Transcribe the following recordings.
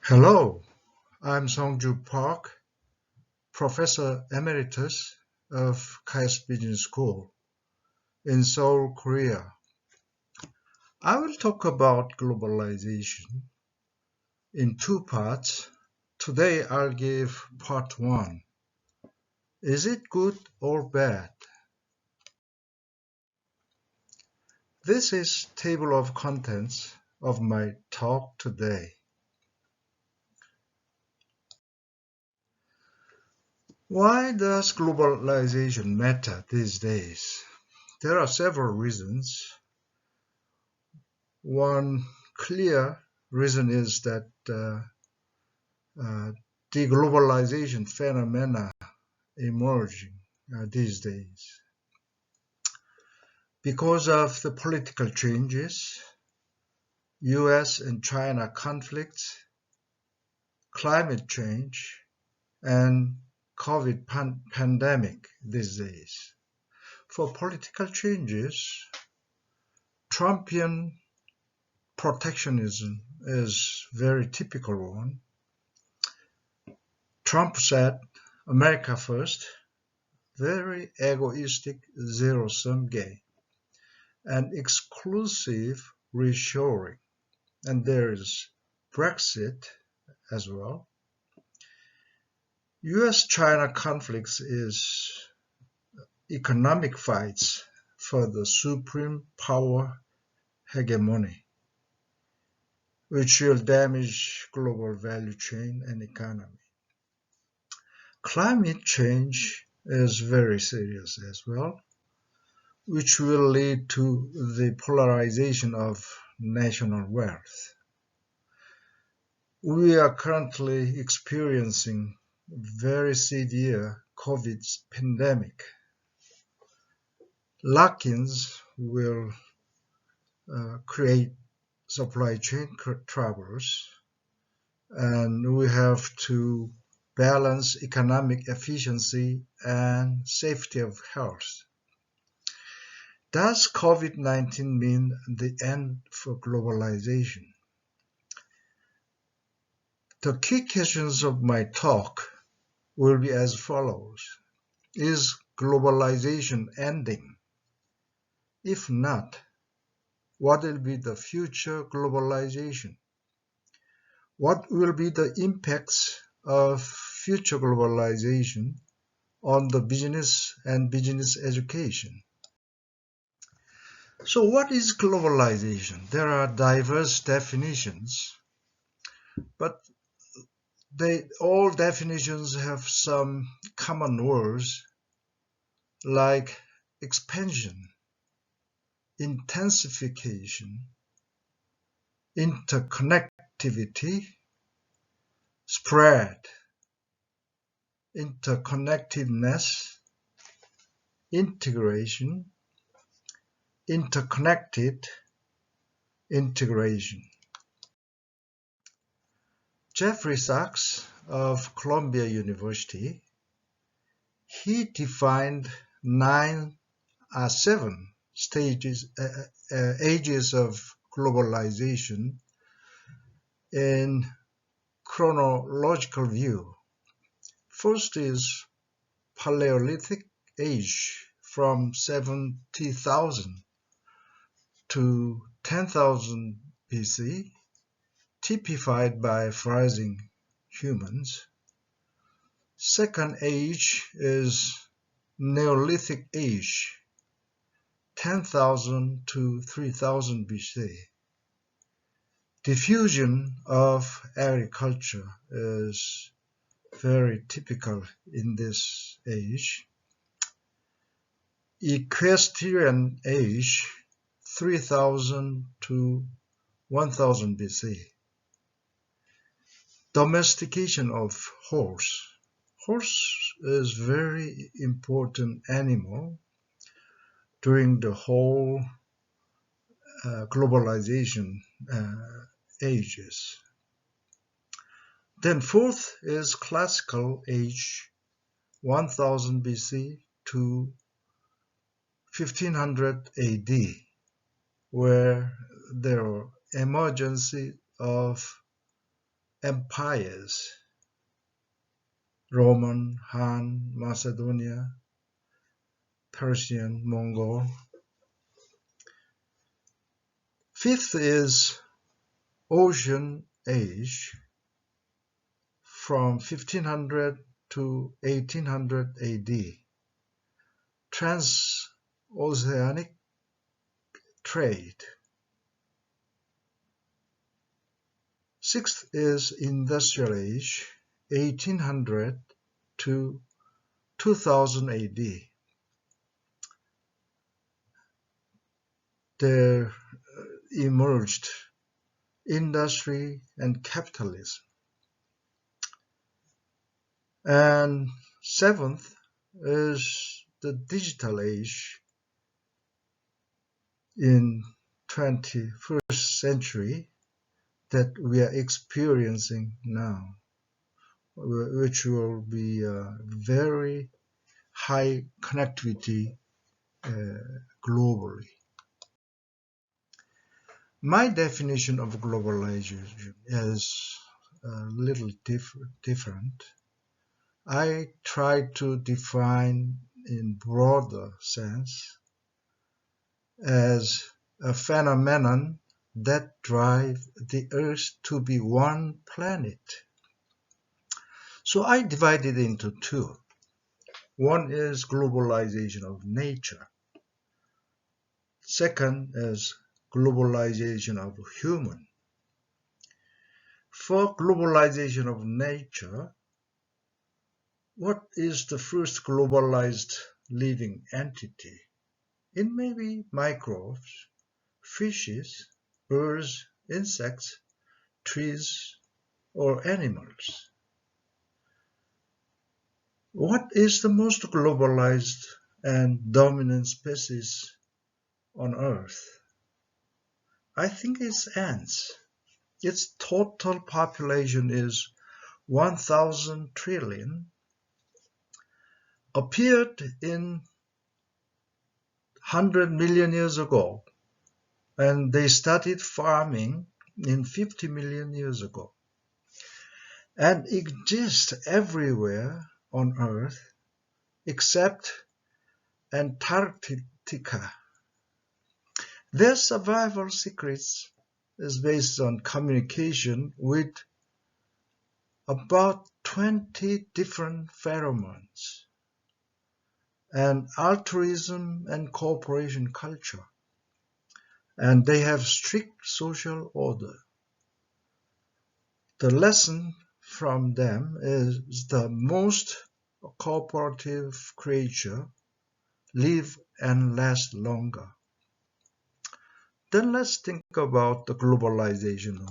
Hello, I'm Joo PARK, Professor Emeritus of KAIST Business School in Seoul, Korea. I will talk about globalization in two parts. Today I'll give part one. Is it good or bad? This is table of contents of my talk today. Why does globalization matter these days? There are several reasons. One clear reason is that deglobalization phenomena emerging these days. Because of the political changes, US and China conflicts, climate change, and COVID pandemic these days. For political changes, Trumpian protectionism is very typical one. Trump said, America first, very egoistic zero-sum game, and exclusive reshoring. And there is Brexit as well. US-China conflicts is economic fights for the supreme power hegemony, which will damage global value chain and economy. Climate change is very serious as well, which will lead to the polarization of national wealth. We are currently experiencing very severe COVID pandemic. Lock-ins will create supply chain troubles, and we have to balance economic efficiency and safety of health. Does COVID-19 mean the end for globalization? The key questions of my talk will be as follows. Is globalization ending? If not, what will be the future globalization? What will be the impacts of future globalization on the business and business education? So what is globalization? There are diverse definitions, but all definitions have some common words like expansion, intensification, interconnectivity, spread, interconnectedness, integration, interconnected, integration. Jeffrey Sachs of Columbia University, he defined seven ages of globalization in chronological view. First is Paleolithic age from 70,000 to 10,000 BC, typified by rising humans. Second age is Neolithic age, 10,000 to 3,000 BC. Diffusion of agriculture is very typical in this age. Equestrian age, 3,000 to 1,000 BC. Domestication of horse. Horse is very important animal during the whole globalization ages. Then fourth is classical age, 1000 BC to 1500 AD, where there are emergency of empires: Roman, Han, Macedonia, Persian, Mongol. Fifth is Ocean Age, from 1500 to 1800 AD. Transoceanic trade. Sixth is Industrial Age, 1800 to 2000 AD. There emerged industry and capitalism. And seventh is the digital age in 21st century that we are experiencing now, which will be very high connectivity globally. My definition of globalization is a little different. I try to define in broader sense as a phenomenon that drive the Earth to be one planet. So I divide it into two. One is globalization of nature. Second is globalization of human. For globalization of nature, what is the first globalized living entity? It may be microbes, fishes, birds, insects, trees, or animals. What is the most globalized and dominant species on Earth? I think it's ants. Its total population is 1,000 trillion, appeared in 100 million years ago, and they started farming in 50 million years ago, and exist everywhere on Earth except Antarctica. Their survival secrets is based on communication with about 20 different pheromones and altruism and cooperation culture, and they have strict social order. The lesson from them is the most cooperative creature live and last longer. Then let's think about the globalization.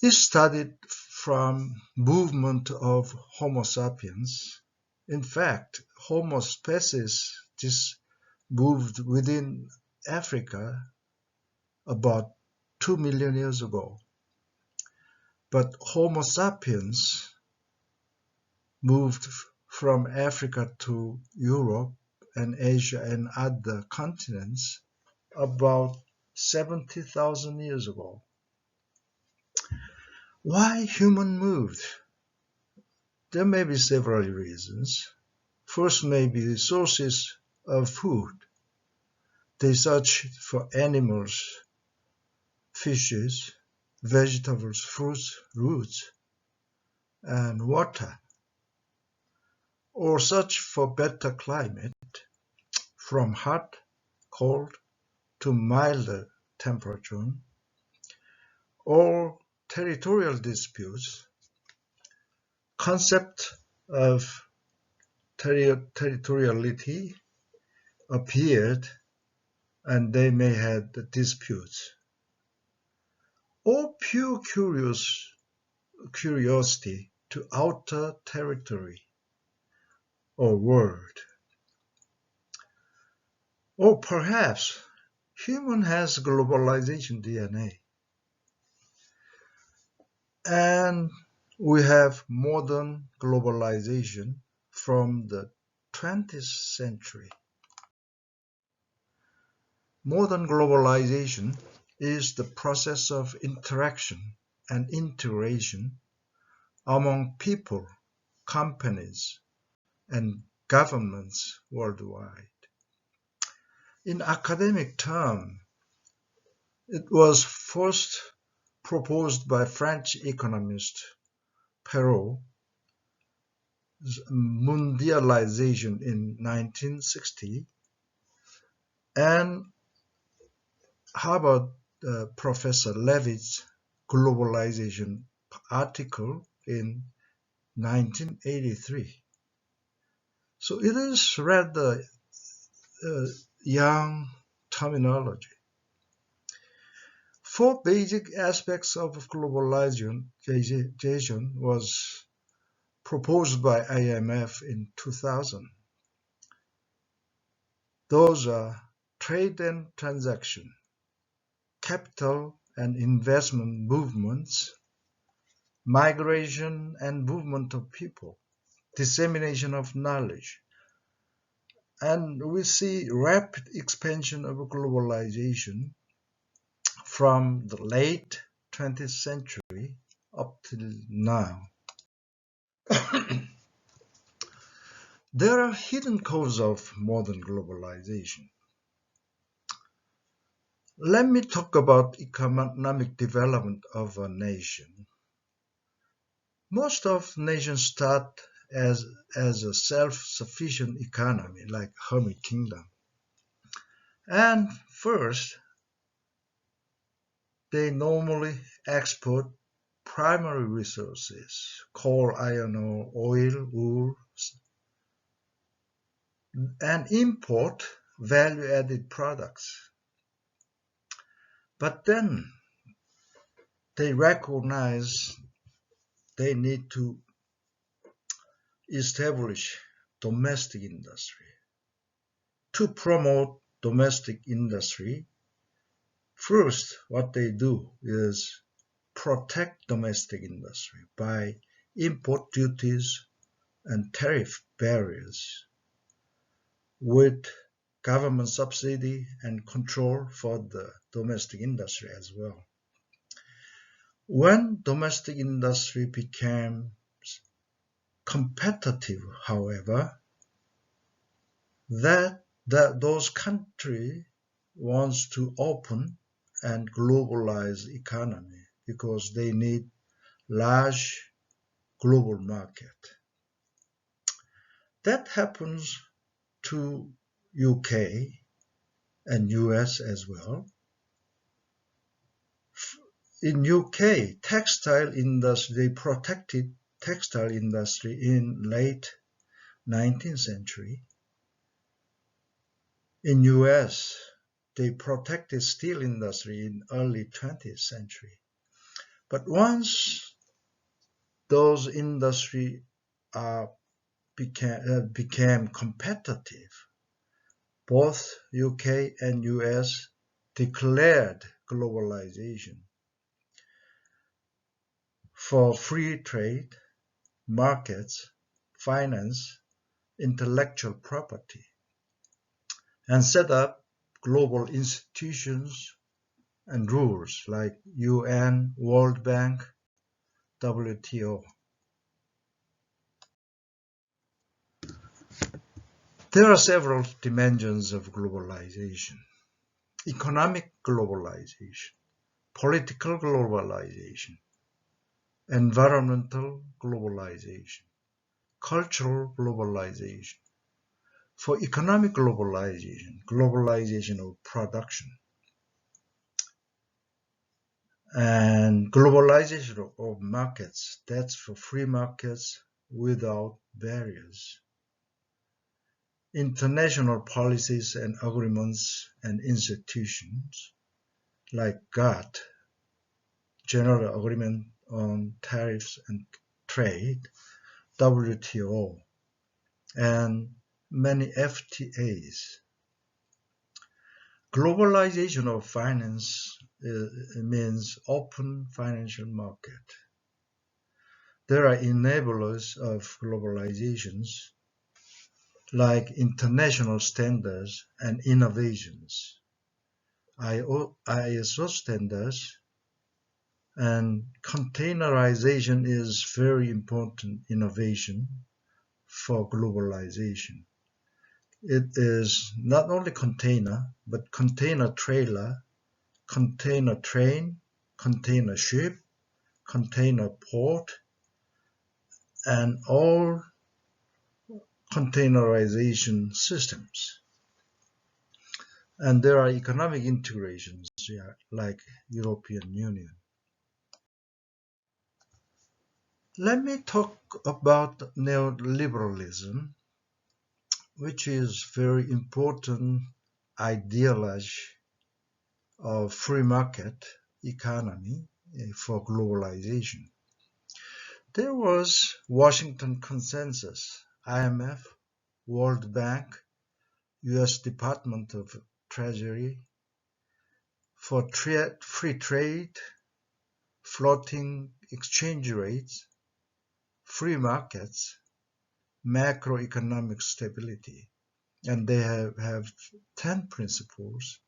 It started from movement of Homo sapiens. In fact, Homo species just moved within Africa about 2 million years ago. But Homo sapiens moved from Africa to Europe and Asia and other continents about 70,000 years ago. Why human moved? There may be several reasons. First may be sources of food. They search for animals, fishes, vegetables, fruits, roots, and water, or search for better climate, from hot, cold to milder temperature, or territorial disputes. Concept of territoriality appeared, and they may have disputes, or pure curiosity to outer territory or world. Or perhaps human has globalization DNA, and we have modern globalization from the 20th century. Modern globalization is the process of interaction and integration among people, companies, and governments worldwide. In academic terms, it was first proposed by French economist Perrault, mondialization in 1960, and Harvard Professor Levitt's globalization article in 1983. So it is rather young terminology. Four basic aspects of globalization was proposed by IMF in 2000. Those are trade and transaction, capital and investment movements, migration and movement of people, dissemination of knowledge. And we see rapid expansion of globalization from the late 20th century up till now. There are hidden causes of modern globalization. Let me talk about economic development of a nation. Most of nations start as a self-sufficient economy like hermit kingdom. And first, they normally export primary resources, coal, iron ore, oil, wool, and import value-added products. But then they recognize they need to establish domestic industry. To promote domestic industry, first what they do is protect domestic industry by import duties and tariff barriers with government subsidy and control for the domestic industry as well. When domestic industry became competitive, however, those countries wants to open and globalize economy because they need large global market. That happens to UK and US as well. In UK, textile industry, they protected textile industry in late 19th century. In US, they protected steel industry in early 20th century. But once those industry became competitive, both UK and US declared globalization for free trade, markets, finance, intellectual property, and set up global institutions and rules like UN, World Bank, WTO. There are several dimensions of globalization: economic globalization, political globalization, environmental globalization, cultural globalization. For economic globalization, globalization of production, and globalization of markets, that's for free markets without barriers. International policies and agreements and institutions like GATT, General Agreement on Tariffs and Trade, WTO, and many FTAs. Globalization of finance means open financial market. There are enablers of globalizations like international standards and innovations. ISO standards, and containerization is very important innovation for globalization. It is not only container, but container trailer, container train, container ship, container port, and all containerization systems. And there are economic integrations, like European Union. Let me talk about neoliberalism, which is very important ideology of free market economy for globalization. There was Washington Consensus, IMF, World Bank, US Department of Treasury for free trade, floating exchange rates, free markets, macroeconomic stability. And they have 10 principles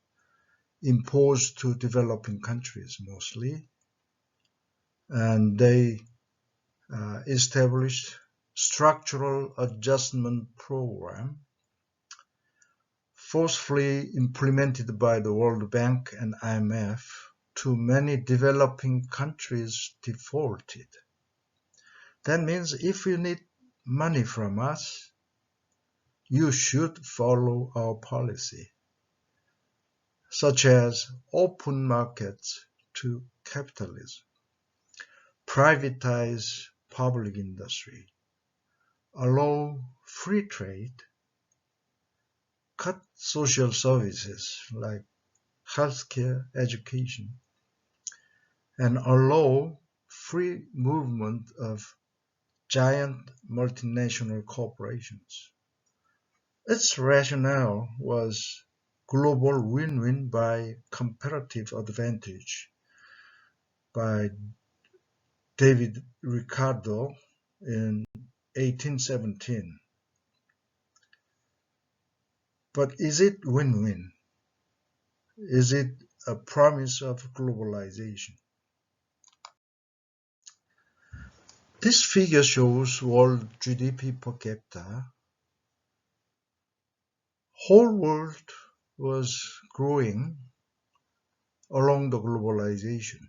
imposed to developing countries mostly. And they established structural adjustment program forcefully implemented by the World Bank and IMF. Too many developing countries defaulted. That means if you need money from us, you should follow our policy, such as open markets to capitalism, privatize public industry, allow free trade, cut social services like healthcare, education, and allow free movement of giant multinational corporations. Its rationale was global win-win by comparative advantage by David Ricardo in 1817. But is it win-win? Is it a promise of globalization? This figure shows world GDP per capita. Whole world was growing along the globalization,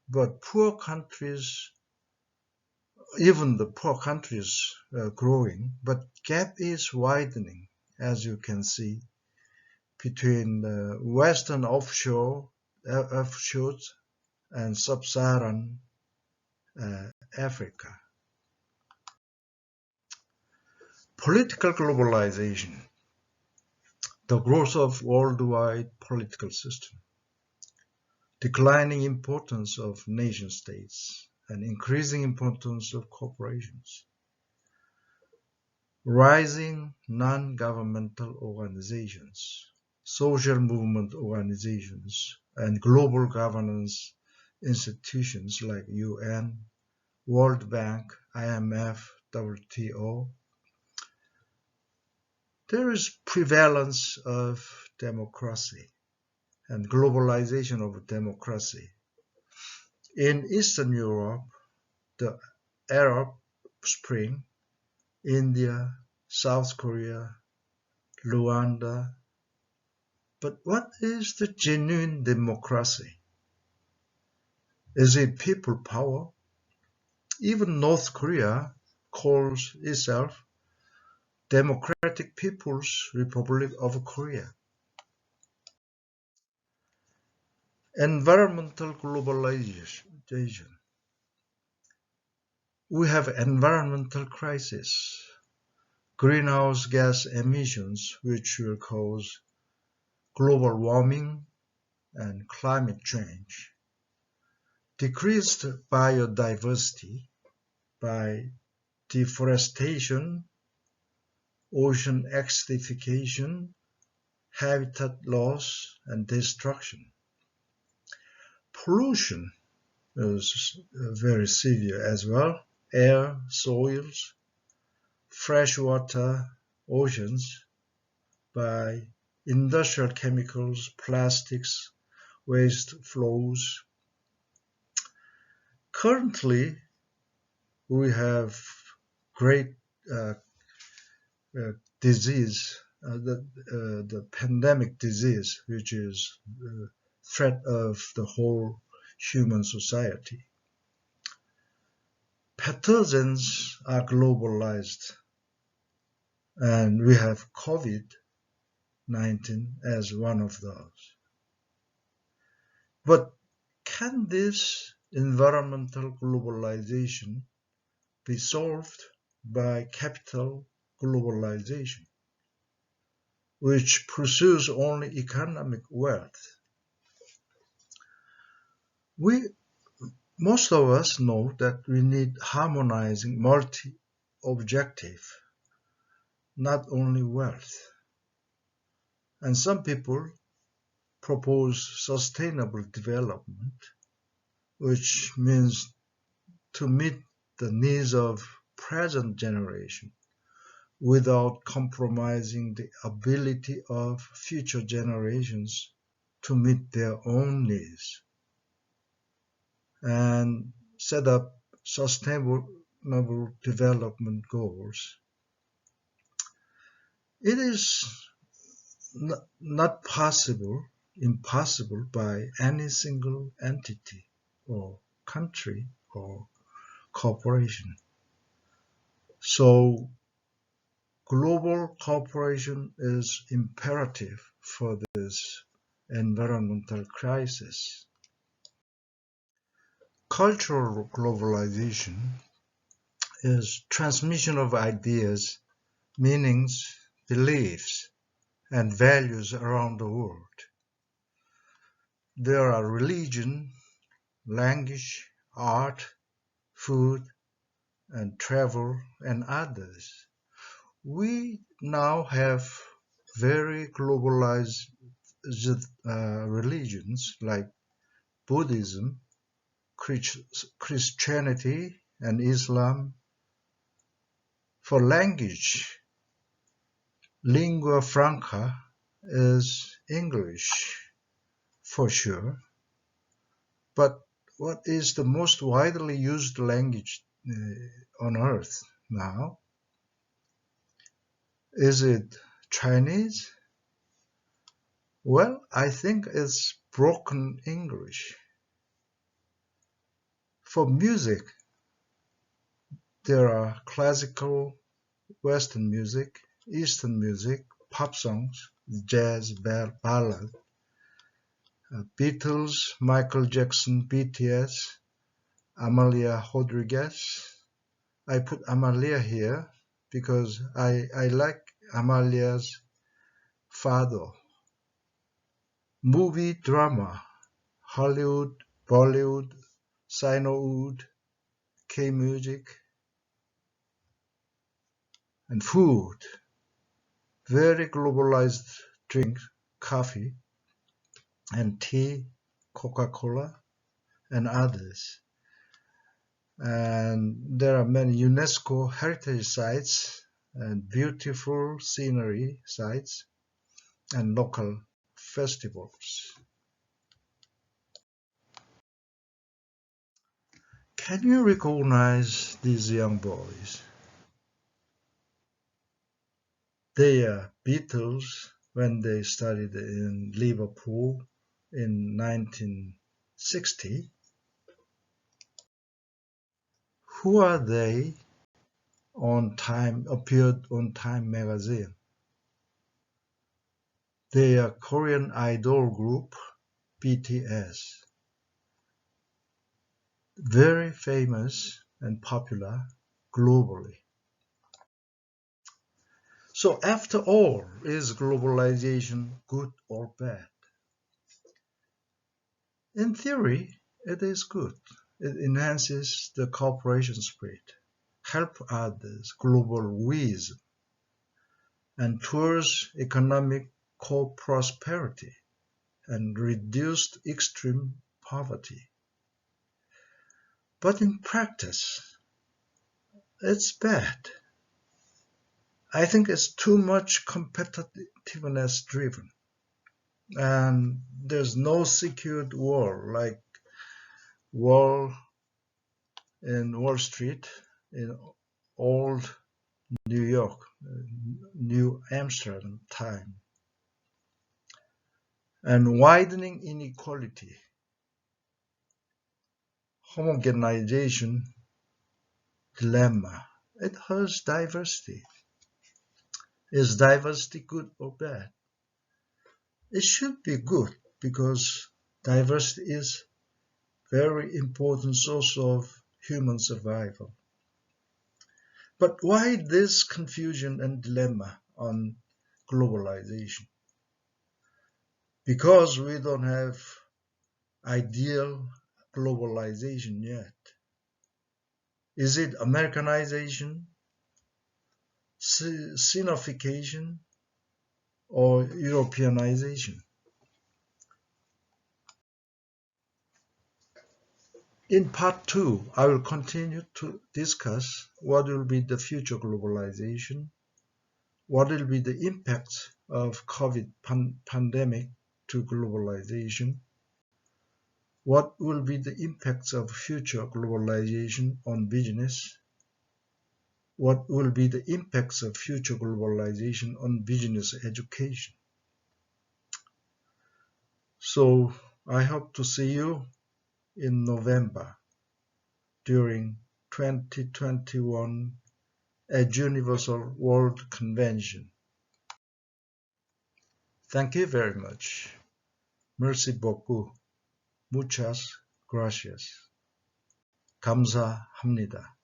but poor countries, even the poor countries are growing, but gap is widening, as you can see, between the Western offshores and sub-Saharan Africa. Political globalization, the growth of worldwide political system, declining importance of nation states, and increasing importance of corporations, rising non-governmental organizations, social movement organizations, and global governance institutions like UN, World Bank, IMF, WTO. There is prevalence of democracy and globalization of democracy. In Eastern Europe, the Arab Spring, India, South Korea, Rwanda. But what is the genuine democracy? Is it people power? Even North Korea calls itself Democratic People's Republic of Korea. Environmental globalization. We have environmental crisis, greenhouse gas emissions, which will cause global warming and climate change, decreased biodiversity by deforestation, ocean acidification, habitat loss and destruction. Pollution is very severe as well. Air, soils, freshwater, oceans by industrial chemicals, plastics, waste flows. Currently, we have great disease, the pandemic disease, which is the threat of the whole human society. Pathogens are globalized, and we have COVID-19 as one of those. But can this environmental globalization be solved by capital globalization, which pursues only economic wealth? Most of us know that we need harmonizing multi-objective, not only wealth. And some people propose sustainable development, which means to meet the needs of present generation without compromising the ability of future generations to meet their own needs, and set up sustainable development goals. It is not impossible by any single entity or country or corporation. So global cooperation is imperative for this environmental crisis. Cultural globalization is transmission of ideas, meanings, beliefs, and values around the world. There are religion, language, art, food, and travel, and others. We now have very globalized religions like Buddhism, Christianity, and Islam. For language, lingua franca is English for sure, but what is the most widely used language on earth now? Is it Chinese? Well, I think it's broken English. For music, there are classical, Western music, Eastern music, pop songs, jazz, ballad, Beatles, Michael Jackson, BTS, Amalia Rodriguez. I put Amalia here because I like Amalia's father. Movie, drama, Hollywood, Bollywood, Sino-Wood, K-music, and food. Very globalized drinks, coffee and tea, Coca-Cola, and others. And there are many UNESCO heritage sites and beautiful scenery sites and local festivals. Can you recognize these young boys? They are Beatles when they studied in Liverpool in 1960. Who are they? Appeared on Time magazine. They are Korean idol group BTS. Very famous and popular globally. So after all, is globalization good or bad? In theory, it is good. It enhances the cooperation spirit, help others, global wisdom, and towards economic co-prosperity and reduced extreme poverty. But in practice, it's bad. I think it's too much competitiveness driven. And there's no secured war like Wall in Wall Street in old New York, New Amsterdam time. And widening inequality, homogenization dilemma. It hurts diversity. Is diversity good or bad? It should be good because diversity is very important source of human survival. But why this confusion and dilemma on globalization? Because we don't have ideal globalization yet. Is it Americanization, Sinification, or Europeanization? In part 2, I will continue to discuss what will be the future globalization, what will be the impact of COVID pandemic to globalization, what will be the impacts of future globalization on business, what will be the impacts of future globalization on business education. So I hope to see you in November during 2021 Eduniversal World Convention. Thank you very much. Merci beaucoup. Muchas gracias. 감사합니다.